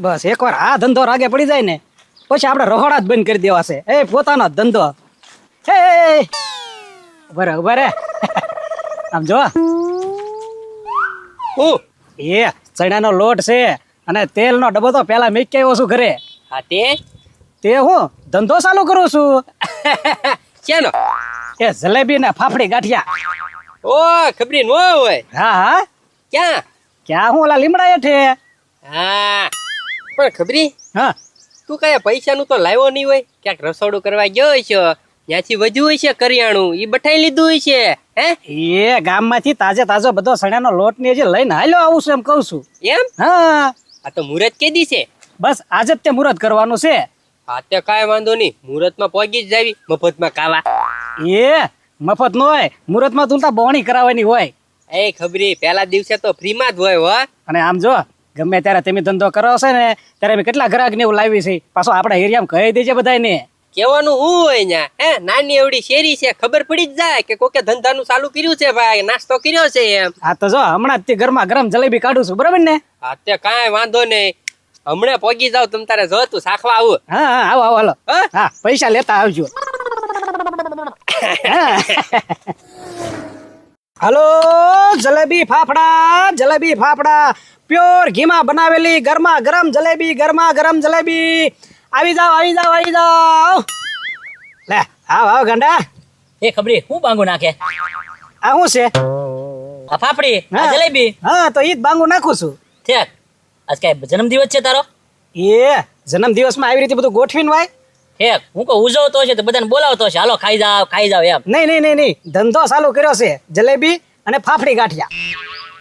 બસ એકવાર આ ધંધો રાગે પડી જાય ને પછી આપણે રહોડા જ બંધ કરી દેવા છે. એ પોતાનો જ ધંધો. હે ઉભા રે આમ જો એ ચણાનો લોટ છે અને તેલનો ડબ્બો તો પેલા મેં આવ્યો છું ઘરે. હા તે હું ધંધો ચાલુ કરું છું. શેનો? એ જલેબી ને ફાફડી ગાંઠિયા. ઓ ખબરી ન હોય. હા ક્યાં હું ઓલા લીમડા હેઠે. હા પણ ખબરી હા તું કયા પૈસા નું તો લાવ્યો નહીં હોય, ક્યાંક રસોડું કરવા ગયો છે, ત્યાંથી વધુ હોય છે કરિયાણું ઈ બઠાઈ લીધું હોય છે. હે એ ગામમાંથી તાજો બધો સણાનો લોટ ને જે લઈને હાલ્યો આવું છું એમ કહું છું. એમ? હા આ તો મુહૂર્ત કેદી છે? બસ આજે જ તે મુહૂર્ત કરવાનું છે. હા તે કાંઈ વાંધો નહીં, મુહૂર્તમાં પહોંચી જ જાવી મફતમાં ખાવા. એ મફત નો હોય, મુહૂર્તમાં તું બોણી કરાવવાની હોય. એ ખબરી પહેલા દિવસે તો ફ્રીમાં જ હોય હો. અને આમ જો ગમે ત્યારે તમે ધંધો કરો છે ને ત્યારે અમે કેટલા ગ્રાહક ને એવું લાવી છે. પાછો આપણા એરિયામાં કહી દેજે બધાને. કેવાનું હું હોય ન્યા? હે નાની એવડી શેરી છે, ખબર પડી જ જાય કે કોકે ધંધાનું ચાલુ કર્યું છે ભાઈ, નાસ્તો કર્યો છે એમ. હા તો જો હમણાં જ તે ગરમા ગરમ જલેબી કાઢું છું, બરાબર ને? હા તે કાંઈ વાંધો નહીં, હમણાં પહોંચી જાવ તમ તારે જો તું શાખવા આવું. હા આવો હાલો. હા પૈસા લેતા આવજો. હાલો જલેબી ફાફડા પ્યોર ઘીમાં બનાવેલી ગરમા ગરમ જલેબી. આવી જાઓ લે આવ ગાંડા. એ ખબરી હું બાંગુ નાખે? આ શું છે? આ ફાફડી, આ જલેબી. હા તો ઈ જ બાંગુ નાખું છું. ઠેક આજ કઈ જન્મદિવસ છે તારો? એ જન્મદિવસમાં આવી રીતે બધું ગોઠવીને વાય. ઠેક હું કહું ઉજવતો છે તો બધાને બોલાવતો છે, હાલો ખાઈ જાવ એમ. નહીં ધંધો ચાલુ કર્યો છે જલેબી અને ફાફડી ગાંઠિયા.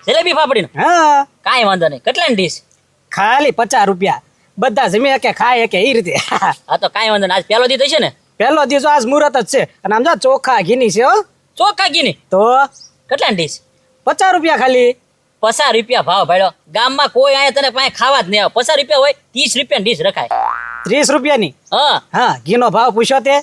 જલેબી ફાફડી નો? હા કાંઈ વાંધો નહીં. કેટલાની ડીશ? ખાલી 50 રૂપિયા. બધા જમી કે ખાય કે એ રીતે. હા તો કાંઈ વાંધો નહીં. આજ પહેલો દી થશે ને? પહેલો દિવસ આજ મુહૂર્ત જ છે. અને આમ જો ચોખા ઘીની છે હો. ચોખ્ખા ઘીની? તો કેટલાની ડીશ? 50 રૂપિયા ખાલી. 50 રૂપિયા ભાવ ભાડ્યો. ગામમાં કોઈ આયા તને પાસે ખાવા જ નહીં આવે. 50 રૂપિયા હોય 30 રૂપિયાની ડીશ રખાય. 30 રૂપિયાની? હા ઘીનો ભાવ પૂછ્યો તે?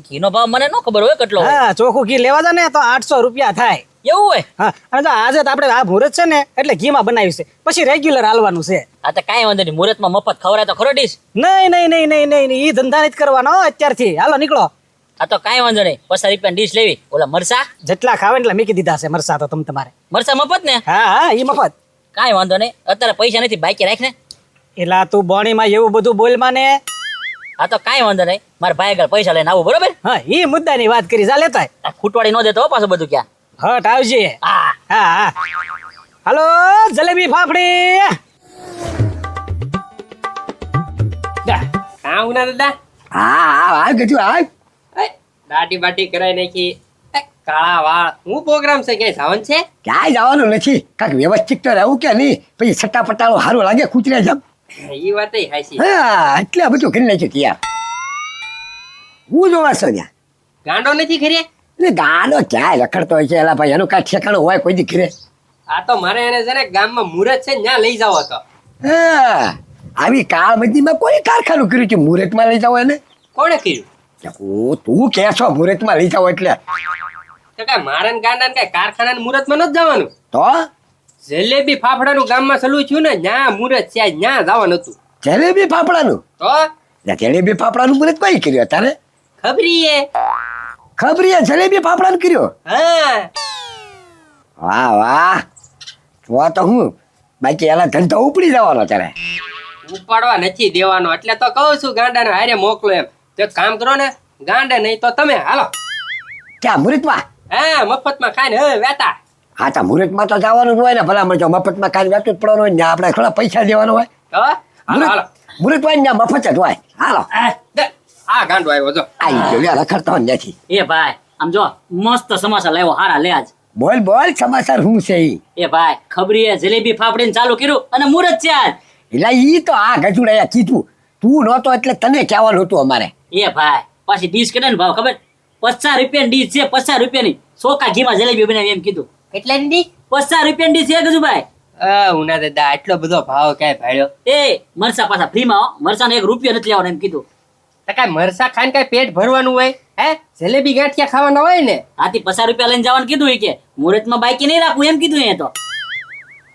ઘીનો ભાવ મને ન ખબર હોય કેટલો હોય. હા ચોખ્ખું ઘી લેવા જાય ને તો 800 રૂપિયા થાય. એવું હોય? હા અને જો આજે તો આપણે આ મુહૂર્ત છે ને એટલે ઘીમાં બનાવ્યું છે, પછી રેગ્યુલર હાલવાનું છે. હા તો કાંઈ વાંધો નહીં, મુહૂર્તમાં મફત ખવડાય તો ખરો ડીશ? નહીં ઈ ધંધા નથી કરવાનો અત્યારથી. હાલો નીકળો. હા તો કાંઈ વાંધો નહીં, 50 રૂપિયાની ડીશ લેવી. ઓલા મરસા જેટલા ખાવે એટલે મૂકી દીધા છે મરસા તો તમારે. મરસા મફત ને? હા ઈ મફત. કાંઈ વાંધો નહીં, અત્યારે પૈસા નથી, બાકી રાખ ને. એલા તું બોણીમાં એવું બધું બોલમાં ને. હા તો કાંઈ વાંધો નહીં, મારા ભાઈ આગળ પૈસા લઈને આવું, બરોબર? હા ઈ મુદ્દાની વાત કરી. જા લેતા ખૂટવાડી ન દેતો પાછું બધું. ક્યાં હટ આવજે. હા હાલો જલેબી ફાફડી. હા ઉના દાદા. હા ગજુ આ દાઢી બાટી કરાઈ નાખી, કાળા વાળ. હું પ્રોગ્રામ છે, ક્યાંય જવાનું છે? ક્યાંય જવાનું નથી. કાંઈક વ્યવસ્થિત તો રહેવું કે નહીં, પછી સટ્ટા પટ્ટાળો સારું લાગે કૂતરે જેમ. એ વાત હાચી. હા એટલે આ બધું કરી નાખ્યું યાર. હું જોવા છો ત્યાં? ગાંડો નથી ખરે? એટલે ગાનો ક્યાંય રખડતો હોય છે એલા ભાઈ, એનું કાંઈ ઠેકાણું હોય કોઈ દી ઘરે? આ તો મારે એને છે ને ગામમાં મુહૂર્ત છે ત્યાં લઈ જાવ હતો. હા આવી કાળ બધીમાં કોઈ કારખાનું કર્યું છે મુહૂર્તમાં લઈ જાવ એને? કોણે કર્યું? તું કે છો મુહૂર્તમાં લઈ જાવ એટલે? તો કાંઈ મારે ને ગાંડા ને કાંઈ કારખાના મુહૂર્તમાં નથી જવાનું. તો જલેબી ફાફડાનું ગામમાં ચાલુ થયું ને, ત્યાં મુહૂર્ત છે, ત્યાં જવાનું હતું. જલેબી ફાફડાનું? તો જલેબી ફાફડાનું મુહૂર્ત કોઈ કર્યું તારે? ખબરી ખબરી જલેબી ફાફડાનું કર્યો? હા વાહ તો હું બાકી એલા ધંધો ઉપડી જવાનો તારે? ઉપાડવા નથી દેવાનો એટલે તો કહું છું ગાંડાને હારે મોકલો એમ. તો એક કામ કરો ને, ગાંડે નહીં તો તમે હાલો. ક્યાં મુહૂર્તમાં? હા મફતમાં ખાઈને હવે વેતા. હા તો મુહૂર્તમાં તો જવાનું જ હોય ને, ભલા મળજો મફતમાં ખાલી વેતું જ પડવાનું હોય ને, આપણે થોડા પૈસા દેવાનો હોય. તો હાલો હાલો. મુહૂર્ત હોય ને મફત જ હોય. હાલો આ ગાંડો આવ્યો જો. આવી ગયો રખડતો નથી. એ ભાઈ આમ જો મસ્ત સમાચાર લાવ્યો, હારા લે આજ. બોલ સમાચાર શું છે ઈ? એ ભાઈ ખબરીએ જલેબી ફાફડીને ચાલુ કર્યું અને મુહૂર્ત છે આજ. એટલે ઈ તો આ ગજુડાયા કીધું, તું નહોતો એટલે તને કહેવાનું હતું અમારે. એ ભાઈ પાછી ડીશ કેટલા ભાવ ખબર? 50 રૂપિયાની ડીશ છે, 50 રૂપિયાની. ચોખા ઘીમાં જલેબી બનાવી એમ કીધું. કેટલાની ડીશ? 50 રૂપિયાની ડીશ છે ગજુભાઈ. ઉના દાદા આટલો બધો ભાવ ક્યાંય ભાડ્યો? એ મરસા પાછા ફ્રીમાં, મરસાનો 1 રૂપિયો નથી લેવાનો એમ કીધું. તો કાંઈ મરસા ખાઈને કાંઈ પેટ ભરવાનું હોય? હે જલેબી ગાંઠિયા ખાવાના હોય ને? આથી 50 રૂપિયા લઈને જવાનું કીધું. કે મુહૂર્તમાં બાકી નહીં રાખવું એમ કીધું. એ તો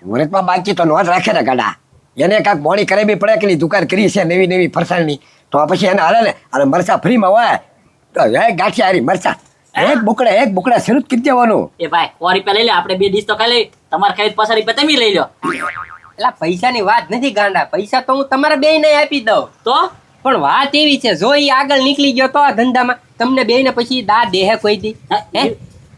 મુહૂર્તમાં બાકી તો નોંધ રાખે ને ગાડા. એને કાંઈક મોડી કરાવી પડે કે દુકાન કરી છે નવી નવી ફરસાણની તો પછી એને હાલે ને અને મરચા ફ્રીમાં હોય તો એક ગાંઠિયા હારી મરચા એક બુકડા શરૂ જ કરી દેવાનું. એ ભાઈ 100 રૂપિયા લઈ લે, આપણે 2 ડીશ તો ખાઈ લઈ, તમારે ખાઈ 50 રૂપિયા તમે લઈ લો. એટલે પૈસાની વાત નથી ગાંડા, પૈસા તો હું તમારા બેયને આપી દઉં. તો પણ વાત એવી છે, જો ઈ આગળ નીકળી ગયો તો આ ધંધામાં તમને બેયને પછી દા દેહે કોઈ દી. હે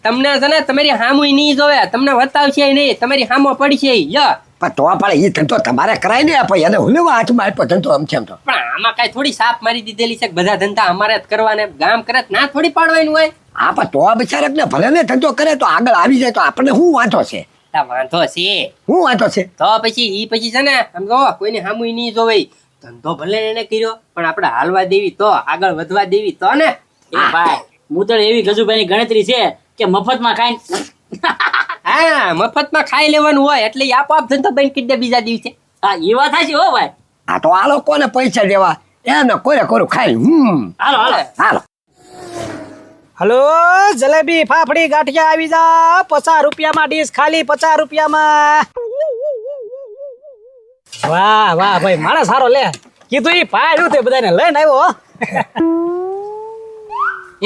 તમને છે ને તમારી હામુય નહીં જોવે, તમને વતાવશે નહીં, તમારી હામો પડશે ય. પણ તો પણ એ ધંધો તમારે કરાય ને આપે એને હું લેવા હાથમાં આપ્યો ધંધો આમ છે એમ તો. પણ આમાં કાંઈ થોડી સાપ મારી દીધેલી છે કે બધા ધંધા અમારે જ કરવાને, ગામ કરે તો ના થોડી પાડવાનું હોય. હા પણ તો બિચારક ને ભલે ને ધંધો કરે તો આગળ આવી જાય તો આપણને શું વાંધો છે? તા વાંધો છે શું વાંધો છે? તો પછી છે ને આમ જો કોઈને હામુય નહીં જોવે, ધંધો ભલે એને કર્યો પણ આપણે હાલવા દેવી તો, આગળ વધવા દેવી તો ને. એ ભાઈ હું તો એવી ગજુભાઈની ગણતરી છે કે મફતમાં ખાઈને હા મફતમાં ખાઈ લેવાનું હોય એટલે ઈ આપોઆપ ધંધો બંધ કરી દે બીજા દિવસે. હા એ વાત સાચી હો ભાઈ. આ તો આ લોકોને પૈસા દેવા એને કોરે કોરું ખાય. હાલો હાલો હાલો હલો, જલેબી ફાફડી ગાંઠિયા આવી જા. 50 રૂપિયામાં ડીશ, ખાલી 50 રૂપિયામાં. વાહ વાહ ભાઈ, માણસ સારો લે. કીધું ઈ પાડ્યું તે બધાને લઈને આવ્યો.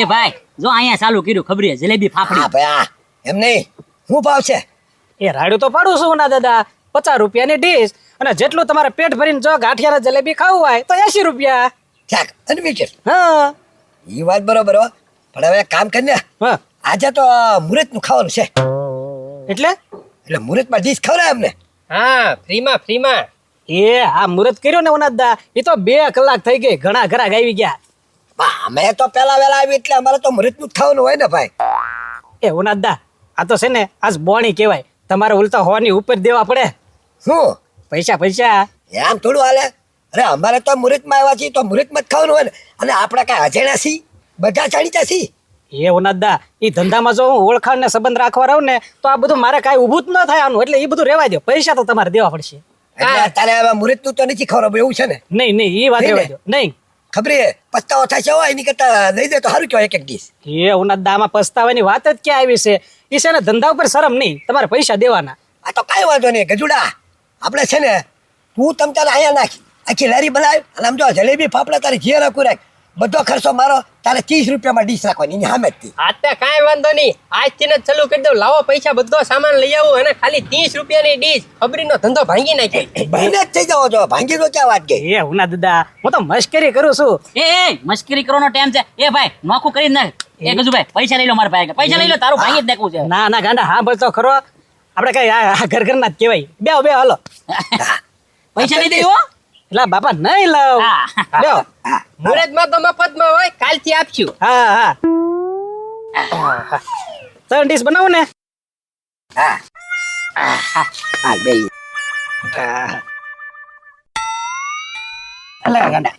એ ભાઈ જો અહીંયા ચાલુ કર્યું ખબરી જલેબી ફાફડી. હા ભાઈ એમ નહીં શું ભાવ છે? એ રાડ્યું તો પાડું છું ના દાદા, 50 રૂપિયાની ડીશ. અને જેટલું તમારે પેટ ભરીને જો ગાંઠિયા જલેબી ખાવું હોય તો 80 રૂપિયા. ઠાક અનલિમિટેડ. હા એ વાત બરોબર હો, પણ હવે કામ કરીને હા, આજે તો મુહૂર્ત નું ખાવાનું છે એટલે એટલે મુહૂર્તમાં ડીશ ખવડાય અમને. હા ફ્રીમાં ફ્રીમાં. એ આ મુહૂર્ત કર્યું ને ઉનાદા, એ તો 2 કલાક થઈ ગઈ, ઘણા ઘરાક આવી ગયા. અમે તો પેલા વેલા આવી એટલે અમારે તો મુહૂર્ત નું જ ખાવાનું હોય ને ભાઈ. એ ઉનાદા, આ તો છે ને આજ બોણી કહેવાય, તમારે ઉલટા હોવાની ઉપર દેવા પડે. શું પૈસા પૈસા એમ થોડું હાલે? અરે અમારે તો મુહૂર્તમાં આવ્યા છીએ તો મુહૂર્તમાં જ ખાવાનું હોય ને. અને આપણે કાંઈ અજાણ્યા છીએ? બધા જાણીતા છીએ. એ ઉનાદા, એ ધંધામાં જો હું ઓળખાણ ને સંબંધ રાખવા રહું ને તો આ બધું મારે કાંઈ ઊભું જ ન થાય આનું, એટલે એ બધું રેવા દો, પૈસા તો તમારે દેવા પડશે. એટલે અત્યારે હવે મુહૂર્ત નું તો નથી ખબર એવું છે ને? નહીં નહીં, એ વાત નહીં રેવા ને? દો. નહીં ખબર છે પસ્તાવો થાય છે હોય એની કરતા દઈ દે તો સારું કહેવાય એક ડીશ. એ ઉનાદા, આમાં પસ્તાવાની વાત જ ક્યાં આવી છે? એ છે ને ધંધા ઉપર શરમ નહીં, તમારે પૈસા દેવાના. આ તો કાંઈ વાંધો નહીં ગજુડા, આપણે છે ને તું તમ તારે અહીંયા નાખ, આખી લારી બનાવ અને આમ જો જલેબી ફાફડા તારે જે રાખું રાખ, બધો ખર્ચો મારો, તારે 30 રૂપિયામાં ડીશ રાખવાની એની સામે જ થી. આ તો કાંઈ વાંધો નહીં, આજથી જ ચાલુ કરી દઉં. લાવો પૈસા, બધો સામાન લઈ આવું અને ખાલી 30 રૂપિયાની ડીશ. ખબરીનો ધંધો ભાંગી નાખી. બહેને જ થઈ જાવ છો, ભાંગી તો ક્યાં વાત ગઈ? એ ઉનાદા, હું તો મશ્કરી કરું છું. એ મસ્કરી કરવાનો ટાઈમ છે. એ ભાઈ નોખું કરી નાખ. એ ગજુભાઈ પૈસા લઈ લો મારા પાસે, પૈસા લઈ લો, તારું ભાઈ જ દેખવું છે. ના ના ગાંડા, હા બોલતો ખરો, આપણે કઈ આ ઘર ઘરના જ કહેવાય. બે હાલો. પૈસા લઈ દેવો. એટલે બાપા નહીં લાવ. હા. લ્યો. મુહૂર્તમાં તો મફતમાં હોય, કાલથી આપશું. હા હા, 3 ડીશ બનાવું ને. હા બે અલા ગાંડા,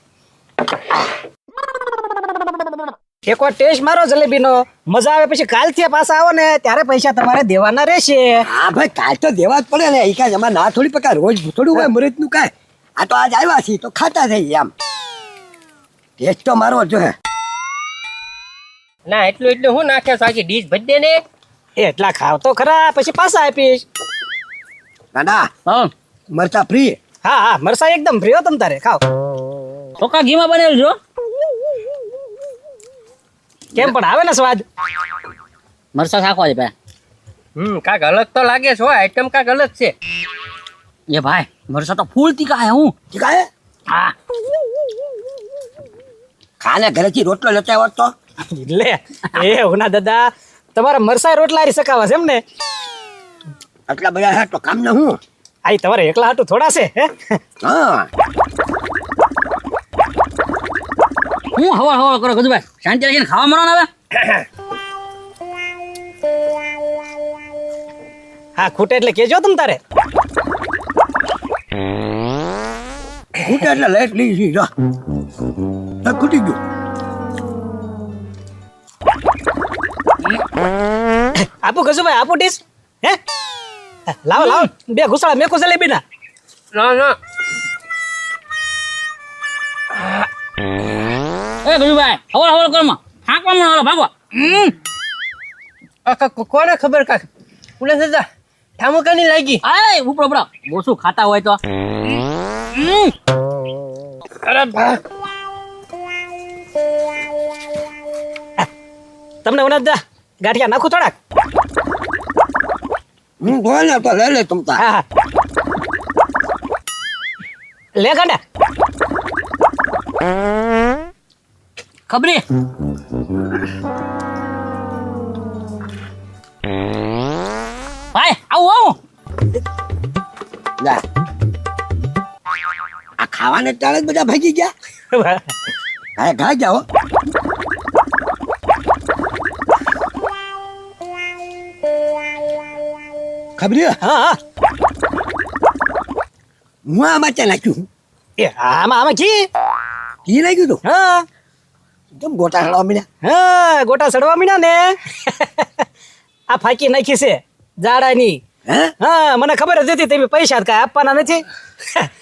એકવાર ટેસ્ટ મારો જલેબીનો, મજા આવે પછી કાલથી પાછા આવો ને ત્યારે પૈસા તમારે દેવાના રહેશે. હા ભાઈ કાલ તો દેવા જ પડે ને, એ કાંઈ અમારે ના થોડી પકા રોજ થોડું હોય મુહૂર્ત નું કાંઈ. આ તો આજ આવ્યા છીએ તો ખાતા થઈ એમ. ટેસ્ટ તો મારો જો હે. ના એટલું હું નાખ્યો છું, આખી ડીશ ભરી દે ને. એટલા ખાવ તો ખરા, પછી પાછા આપીશ. દાદા હા મરચા ફ્રી. હા હા, મરસા એકદમ ફ્રી હો, તમ તારે ખાવ. ચોખ્ખા ઘીમાં બનેલું છો. કેમ પણ આવે ને સ્વાદ? મરસા શાકવા છે ભાઈ. કાંક અલગ તો લાગે છે, આઈટમ કાંક અલગ છે. એ ભાઈ મરસા તો ફૂલ તીખા હે. હું ઠીક હે? હા ખાને ઘરેથી રોટલો લેતા હોત તો. લે એ ઉના દાદા, તમારા મરસા રોટલા હારી શકાવા છે એમ ને? આટલા બધા હે તો કામ ને હું. આ તમારે એકલા હાટું થોડા છે હે? હા હું હવા હવા કરો ગજુભાઈ, શાંતિ રાખીને ખાવા મળો ને હવે. હા, ખૂટે એટલે કેજો તમ તારે. ખૂટે એટલે લેટ લઈ છી જો. ખૂટી ગયું. આપું કશું ભાઈ, આપું ડીશ હે? લાવો લાવો, 2 ઘુસાડા મેકો જલેબી ના. ના ના એ ગજુભાઈ હવા હવા કરો માં હાંકવા મળો, હાલો ભાગવા. કોને ખબર કાંક ઉલે દાદા ઠામુકાની લાગી આય ઉપડો ઉપડો ઓછું ખાતા હોય તો અરે ભા તમને ઓના દા ગાંઠિયા નાખું થોડાક હું બોલ ને તો લઈ લે તમતા હા હા લે ગાંડા ખબરી ભાઈ આવું આવું જા આ ખાવાને ટાળે જ બધા ભાગી ગયા હા ઘા જાઓ ખબરી હા હા હું આમાં ચા નાખ્યું એ આમાં આમાં કી કી નાખ્યું તું હા કેમ ગોટા હળવા મળ્યા હા ગોટા સડવા મીના ને આ ફાકી નાખી છે જાડાની હે હા મને ખબર જ હતી તમે પૈસા કાંઈ આપવાના નથી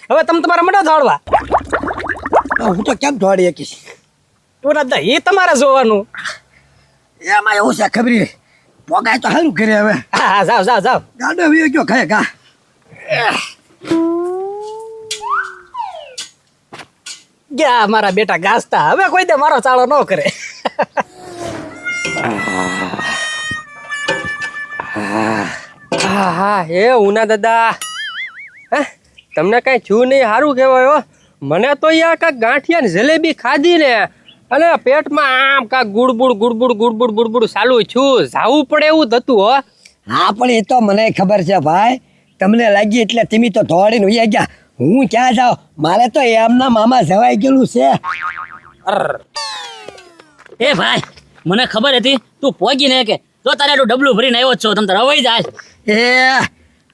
હવે તમે તમારા મંડો દોડવા હું તો કેમ દોડી શકીશ તું ના એ તમારે જોવાનું એમાં એવું છે ખબરી પોગાય તો સારું કરે હવે હા હા જાઓ જાઓ જાઓ ગાડો વી ગયો ખાય ગા ગયા મારા બેટા ગાસતા હવે કોઈ દે મારો ચાળો ન કરે હા હા હે ઉના દાદા હે તમને કાંઈ છું નહીં સારું કહેવાય હો મને તો યાર કાંઈક ગાંઠિયા ને જલેબી ખાધી ને અને પેટમાં આમ કાંઈક ગુડબુડ ગુડબુડ ગુડબુડ ગુડબુડ ચાલુ છું જાવું પડે એવું થતું હો હા પણ એ તો મને ખબર છે ભાઈ તમને લાગી એટલે તમે તો દોડીને ઉઈ ગયા હું ક્યાં જાઉં મારે તો એમના મામા જવાઈ ગયેલું છે એ ભાઈ મને ખબર હતી તું પોગી ને કે તો તારે એટલું ડબલું ભરીને આવ્યો જ છો તમ તારે રવાઈ જાય એ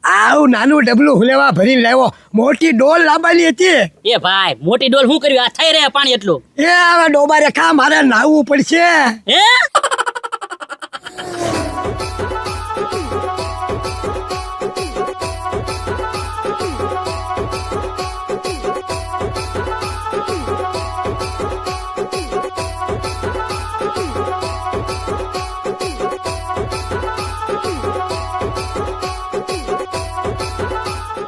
આવું નાનું ડબલું હુલેવા ભરીને લાવ્યો મોટી ડોલ લાવવાની હતી એ ભાઈ મોટી ડોલ શું કર્યું આ થઈ રહ્યા પાણી એટલું એ હવે ડોબારે ખા મારે નાહવું પડશે હે